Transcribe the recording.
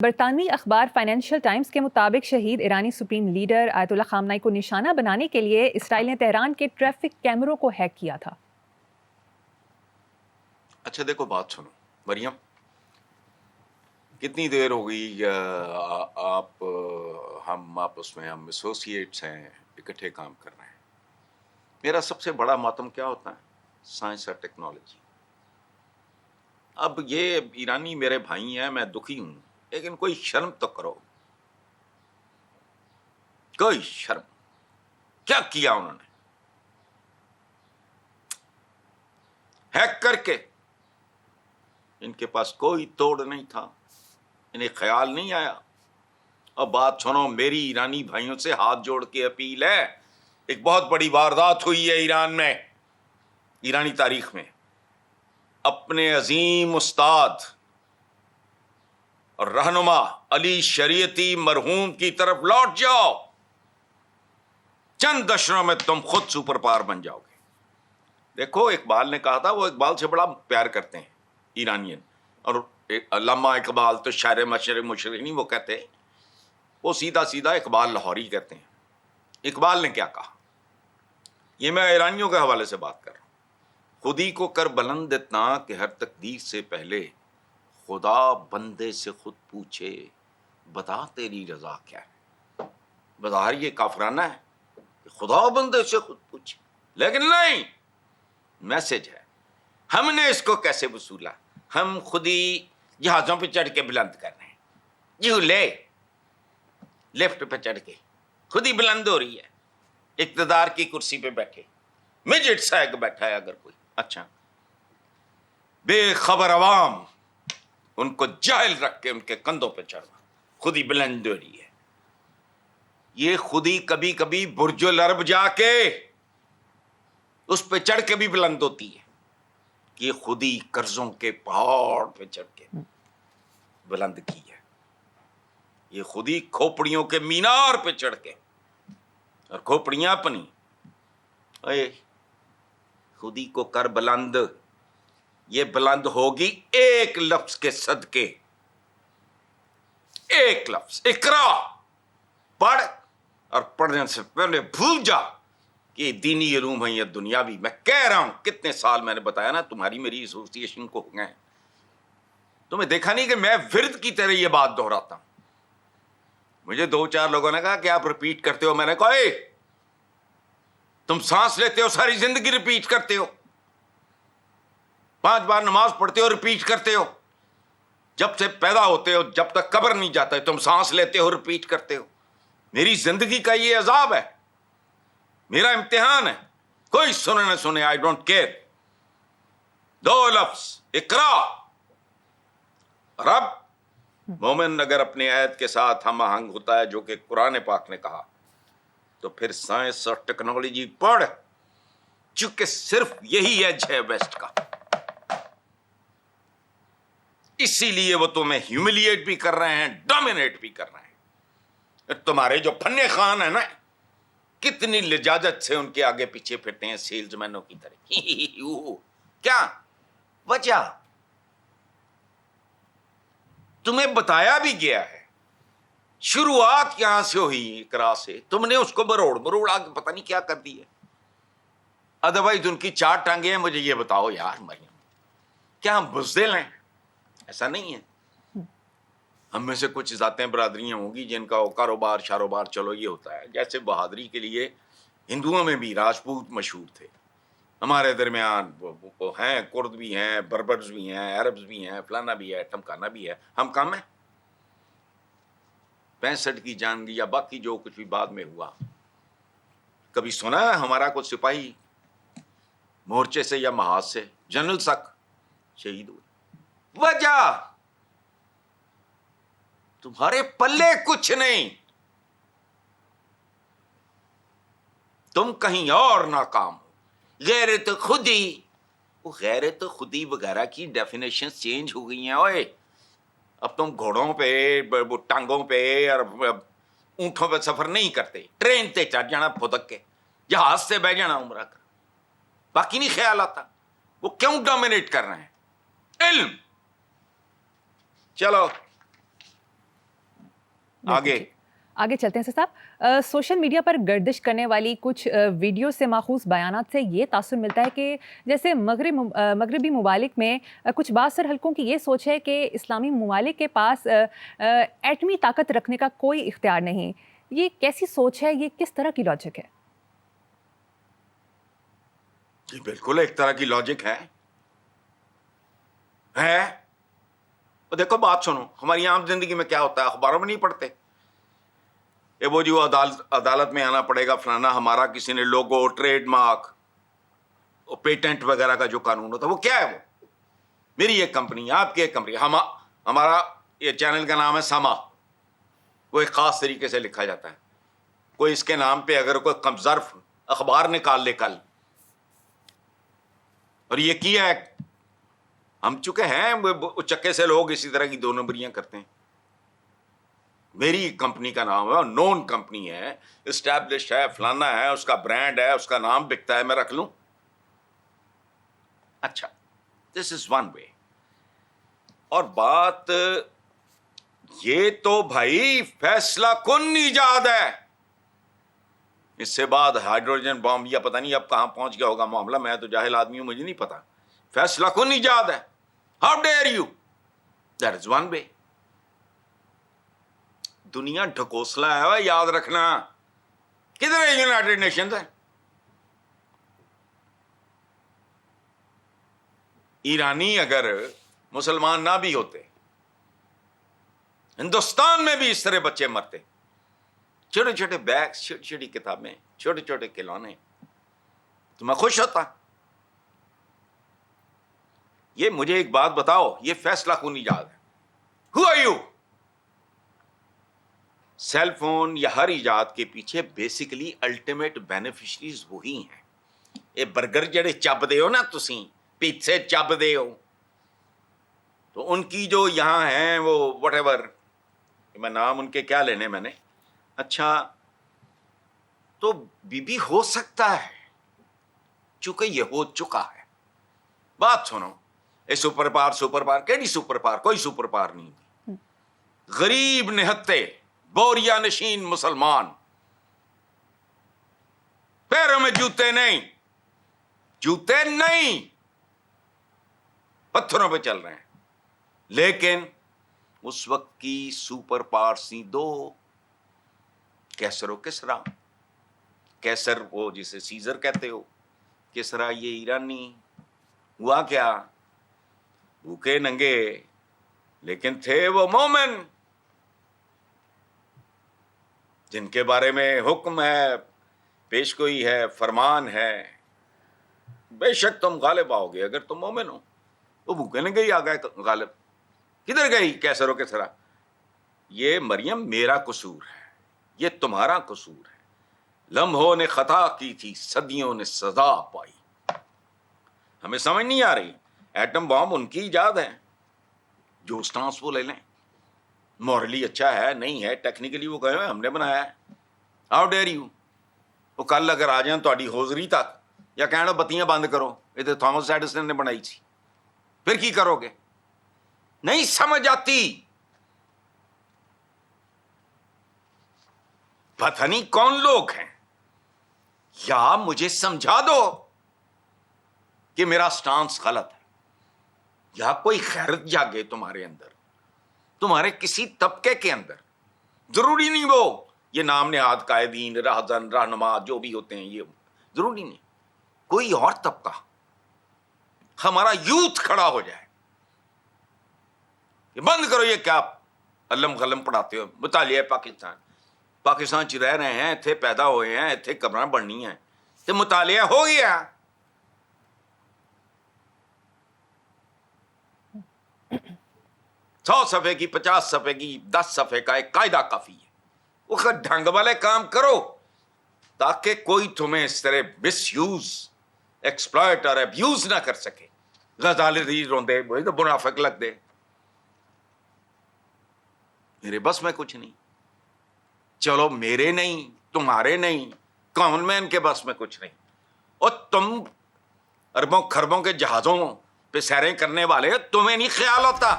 برطانوی اخبار financial Times کے مطابق شہید ایرانی سپریم لیڈر آیت اللہ خامنہئی کو نشانہ بنانے کے لیے اسرائیل نے تہران کے ٹریفک کیمروں کو ہیک کیا تھا۔ اچھا دیکھو بات سنو مریم، کتنی دیر ہو گئی آپ ہم آپس میں ہم ایسوسیٹس ہیں، اکٹھے کام کر رہے ہیں۔ میرا سب سے بڑا ماتم کیا ہوتا ہے؟ سائنس اور ٹیکنالوجی۔ اب یہ ایرانی میرے بھائی ہیں، میں دکھی ہوں، لیکن کوئی شرم تو کرو، کوئی شرم۔ کیا کیا انہوں نے؟ ہیک کر کے ان کے پاس کوئی توڑ نہیں تھا، انہیں خیال نہیں آیا۔ اب بات سنو، میری ایرانی بھائیوں سے ہاتھ جوڑ کے اپیل ہے، ایک بہت بڑی واردات ہوئی ہے ایران میں، ایرانی تاریخ میں۔ اپنے عظیم استاد اور رہنما علی شریعتی مرحوم کی طرف لوٹ جاؤ، چند دشروں میں تم خود سپر پاور بن جاؤ گے۔ دیکھو اقبال نے کہا تھا، وہ اقبال سے بڑا پیار کرتے ہیں ایرانین، اور علامہ اقبال تو شاعر مشرق نہیں، وہ کہتے، وہ سیدھا سیدھا اقبال لاہوری کہتے ہیں۔ اقبال نے کیا کہا، یہ میں ایرانیوں کے حوالے سے بات کر رہا ہوں۔ خودی کو کر بلند اتنا کہ ہر تقدیر سے پہلے خدا بندے سے خود پوچھے بتا تیری رضا کیا ہے۔ بظاہر یہ کافرانہ ہے کہ خدا بندے سے خود پوچھے، لیکن نہیں، میسج ہے۔ ہم نے اس کو کیسے وصولا؟ ہم خود ہی جہازوں پہ چڑھ کے بلند کر رہے ہیں، جھولے لفٹ پہ چڑھ کے خود ہی بلند ہو رہی ہے، اقتدار کی کرسی پہ بیٹھے، مجٹ سائق بیٹھا ہے اگر کوئی۔ اچھا، بے خبر عوام ان کو جاہل رکھ کے ان کے کندھوں پہ چڑھنا، خود ہی بلند ہو رہی ہے۔ یہ خود ہی کبھی کبھی برج العرب جا کے اس پہ چڑھ کے بھی بلند ہوتی ہے، یہ خود ہی قرضوں کے پہاڑ پہ چڑھ کے بلند کی ہے، یہ خود ہی کھوپڑیوں کے مینار پہ چڑھ کے، اور کھوپڑیاں اپنی، اے خود ہی کو کر بلند، یہ بلند ہوگی ایک لفظ کے صدقے، ایک لفظ اقرا پڑھ، اور پڑھنے سے پہلے بھول جا کہ یہ دینی علوم ہے یا دنیاوی۔ میں کہہ رہا ہوں، کتنے سال میں نے بتایا نا، تمہاری میری ایسوسی ایشن کو ہو گئے ہیں، تمہیں دیکھا نہیں کہ میں ورد کی طرح یہ بات دہراتا ہوں۔ مجھے 2-4 لوگوں نے کہا کہ آپ ریپیٹ کرتے ہو، میں نے کہا اے تم سانس لیتے ہو ساری زندگی ریپیٹ کرتے ہو، 5 بار نماز پڑھتے ہو ریپیٹ کرتے ہو، جب سے پیدا ہوتے ہو جب تک قبر نہیں جاتا تم سانس لیتے ہو ریپیٹ کرتے ہو۔ میری زندگی کا یہ عذاب ہے، میرا امتحان ہے، کوئی سنے نہ سنے، آئی ڈونٹ کیئر۔ 2 لفظ اقرا۔ اور اب مومن اگر اپنے عہد کے ساتھ ہم آہنگ ہوتا ہے جو کہ قرآن پاک نے کہا، تو پھر سائنس اور ٹیکنالوجی پڑھ، چونکہ صرف یہی ایج ہے ویسٹ کا، اسی لیے وہ تمہیں ہیوملیٹ بھی کر رہے ہیں، ڈومینیٹ بھی کر رہے ہیں۔ تمہارے جو فن خان ہیں نا، کتنی لجاجت سے ان کے آگے پیچھے پھرتے ہیں سیلز مینوں کی طرح۔ کیا وجہ؟ تمہیں بتایا بھی گیا ہے، شروعات یہاں سے ہوئی اقرا سے، تم نے اس کو مروڑ آگے پتہ نہیں کیا کر دی ہے۔ ادروائز ان کی 4 ٹانگیں ہیں۔ مجھے یہ بتاؤ یار مریم، کیا ہم بزدل ہیں؟ ایسا نہیں ہے۔ ہم میں سے کچھ ذاتیں برادریاں ہوں گی جن کا کاروبار شاروبار چلو یہ ہوتا ہے، جیسے بہادری کے لیے ہندوؤں میں بھی راجپوت مشہور تھے، ہمارے درمیان وہ ہیں، کرد بھی ہیں، بربرز بھی ہیں، عربز بھی ہیں، فلانا بھی ہے، ٹھمکانا بھی ہے۔ ہم کم ہیں؟ 65 کی جنگ یا باقی جو کچھ بھی بعد میں ہوا، کبھی سنا ہے ہمارا کوئی سپاہی مورچے سے یا محاذ سے جنرل سک شہید ہوئے؟ وجہ تمہارے پلے کچھ نہیں، تم کہیں اور ناکام ہو۔ غیرت خودی، وہ غیرت خودی وغیرہ کی ڈیفینیشن چینج ہو گئی ہیں۔ اوئے اب تم گھوڑوں پہ، ٹانگوں پہ اور اونٹوں پہ سفر نہیں کرتے، ٹرین تے چڑھ جانا پھدک کے، جہاز سے بہ جانا عمرہ کر، باقی نہیں خیال آتا۔ وہ کیوں ڈومینیٹ کر رہے ہیں؟ علم۔ چلو آگے آگے چلتے ہیں سر صاحب. سوشل میڈیا پر گردش کرنے والی کچھ ویڈیو سے ماخوذ بیانات سے یہ تاثر ملتا ہے کہ جیسے مغربی ممالک میں کچھ بااثر حلقوں کی یہ سوچ ہے کہ اسلامی ممالک کے پاس ایٹمی طاقت رکھنے کا کوئی اختیار نہیں. یہ کیسی سوچ ہے؟ یہ کس طرح کی لاجک ہے؟ یہ بالکل ایک طرح کی لاجک ہے. دیکھو بات سنو, ہماری عام زندگی میں کیا ہوتا ہے, اخباروں میں نہیں پڑھتے وہ جو عدالت میں آنا پڑے گا فلانا ہمارا کسی نے لوگو, ٹریڈ مارک, پیٹنٹ وغیرہ کا جو قانون ہوتا ہے وہ کیا ہے, وہ میری ایک کمپنی, آپ کی ایک کمپنی, ہمارا یہ چینل کا نام ہے سما, وہ ایک خاص طریقے سے لکھا جاتا ہے. کوئی اس کے نام پہ اگر کوئی ظرف اخبار نکال لے کل, اور یہ کیا ہے, ہم چکے ہیں چکے سے لوگ اسی طرح کی 2 نمبریاں کرتے ہیں. میری کمپنی کا نام ہے, نون کمپنی ہے, اسٹیبلش ہے, فلانا ہے, اس کا برانڈ ہے, اس کا نام بکتا ہے, میں رکھ لوں. اچھا, دس از ون وے. اور بات یہ تو بھائی فیصلہ کن ایجاد ہے. اس سے بعد ہائیڈروجن بم یا پتہ نہیں اب کہاں پہنچ گیا ہوگا معاملہ, میں تو جاہل آدمی ہوں, مجھے نہیں پتا. فیصلہ کن ایجاد ہے. How dare you, that is one way. دنیا ڈھکوسلا ہے, یاد رکھنا. کدھر ہے یونائٹڈ نیشنز ہے؟ ایرانی اگر مسلمان نہ بھی ہوتے, ہندوستان میں بھی اس طرح بچے مرتے, چھوٹے چھوٹے بیگس, چھوٹی چھوٹی کتابیں, چھوٹے چھوٹے کھلونے, تو میں خوش ہوتا. یہ مجھے ایک بات بتاؤ, یہ فیصلہ کن ایجاد ہے. Who are you? Cell phone یا ہر ایجاد کے پیچھے بیسیکلی الٹیمیٹ بینیفیشریز وہی ہیں. یہ برگر جڑے چب دے ہو نا, تسی پیزے چب دے ہو, تو ان کی جو یہاں ہیں وہ وٹ ایور, میں نام ان کے کیا لینے میں نے. اچھا, تو بی ہو سکتا ہے چونکہ یہ ہو چکا ہے. بات سنو, اے سپر پار کیڑی سپر پار, کوئی سپر پار نہیں تھی. غریب نہتے بوریا نشین مسلمان, پیروں میں جوتے نہیں, پتھروں پہ چل رہے ہیں. لیکن اس وقت کی سپر پاور سی 2, کیسر و کسرا. کیسر وہ جسے سیزر کہتے ہو, کسرا یہ ایرانی. ہوا کیا, بھوکے ننگے لیکن تھے وہ مومن, جن کے بارے میں حکم ہے, پیشگوئی ہے, فرمان ہے, بے شک تم غالب آؤ گے اگر تم مومن ہو. وہ بھوکے ننگے ہی آ گئے تو غالب. کدھر گئی کیسر و کسرا؟ یہ مریم میرا قصور ہے, یہ تمہارا قصور ہے. لمحوں نے خطا کی تھی, صدیوں نے سزا پائی. ہمیں سمجھ نہیں آ رہی. ایٹم بام ان کی ایجاد ہے, جو سٹانس وہ لے لیں. مورلی اچھا ہے نہیں ہے, ٹیکنیکلی وہ کہے ہم نے بنایا ہے. How dare you. وہ کل اگر آ جائیں تہاڈی حوضری تک, یا کہنا بتیاں بند کرو, یہ تو تھامس ایڈیسن نے بنائی تھی, پھر کی کرو گے؟ نہیں سمجھ آتی. پتہ نہیں کون لوگ ہیں, یا مجھے سمجھا دو کہ میرا سٹانس غلط ہے, یا کوئی خیرت جاگے تمہارے اندر, تمہارے کسی طبقے کے اندر. ضروری نہیں وہ یہ نام نہاد قائدین, راہزن, رہنما جو بھی ہوتے ہیں, یہ ضروری نہیں. کوئی اور طبقہ, ہمارا یوتھ کھڑا ہو جائے کہ بند کرو یہ کیا علم غلم پڑھاتے ہو. مطالعہ پاکستان چ رہ رہے ہیں, اتنے پیدا ہوئے ہیں, اتنے قبراں بننی ہیں, تو مطالعہ ہو گیا. سو صفحے کی, 50 صفحے کی, 10 صفحے کا ایک قاعدہ کافی ہے. وہ ڈھنگ والے کام کرو تاکہ کوئی تمہیں اس طرح مس یوز, ایکسپلائٹ اور ابیوز نہ کر سکے. غزالی روندے وہی تو منافق لگ دے. میرے بس میں کچھ نہیں. چلو میرے نہیں, تمہارے نہیں, کامن مین کے بس میں کچھ نہیں. اور تم اربوں خربوں کے جہازوں پہ سیریں کرنے والے, تمہیں نہیں خیال ہوتا